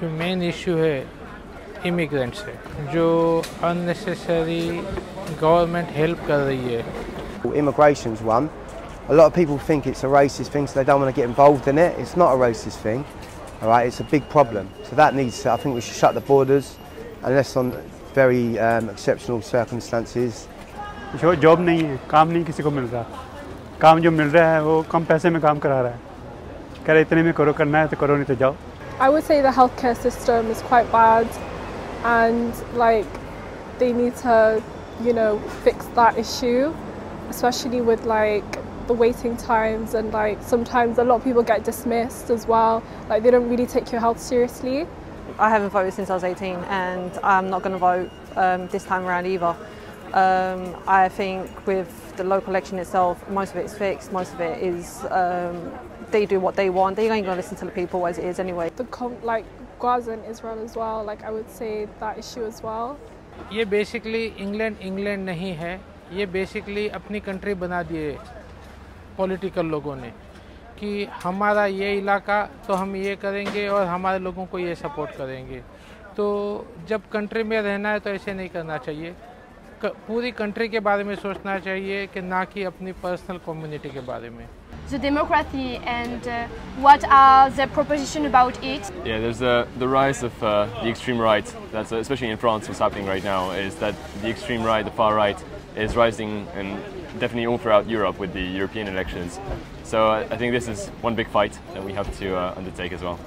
जो main issue है immigrants है, जो अननेसेसरी गवर्नमेंट हेल्प कर रही है. Immigration's one. A lot of people think it's a racist thing, so they don't want to get involved in it. It's not a racist thing, all right? It's a big problem. So that needs to, I think we should shut the borders, unless on very exceptional circumstances. जो job नहीं है, काम नहीं किसी को मिल रहा. काम जो मिल रहा है वो कम पैसे में काम करा रहा है. कह रहे इतने में करो, करना है तो करो, नहीं तो जाओ. I would say the healthcare system is quite bad, and like they need to, fix that issue, especially with like the waiting times, and like sometimes a lot of people get dismissed as well. Like they don't really take your health seriously. I haven't voted since I was 18, and I'm not going to vote this time around either. I think with the local election itself, most of it's fixed. Most of it is they do what they want. They ain't going to listen to the people as it is anyway. Like Gaza and Israel as well. Like I would say that issue as well. ये basically England नहीं है, ये basically अपनी country बना दिए political लोगों ने कि हमारा ये इलाका तो हम ये करेंगे और हमारे लोगों को ये सपोर्ट करेंगे. तो जब कंट्री में रहना है तो ऐसे नहीं करना चाहिए. पूरी कंट्री के बारे में सोचना चाहिए कि ना कि अपनी पर्सनल कम्युनिटी के बारे में. The democracy and what are the propositions about it? Yeah, there's the rise of the extreme right. That's especially in France. What's happening right now is that the extreme right, the far right, is rising, and definitely all throughout Europe with the European elections. So I think this is one big fight that we have to undertake as well.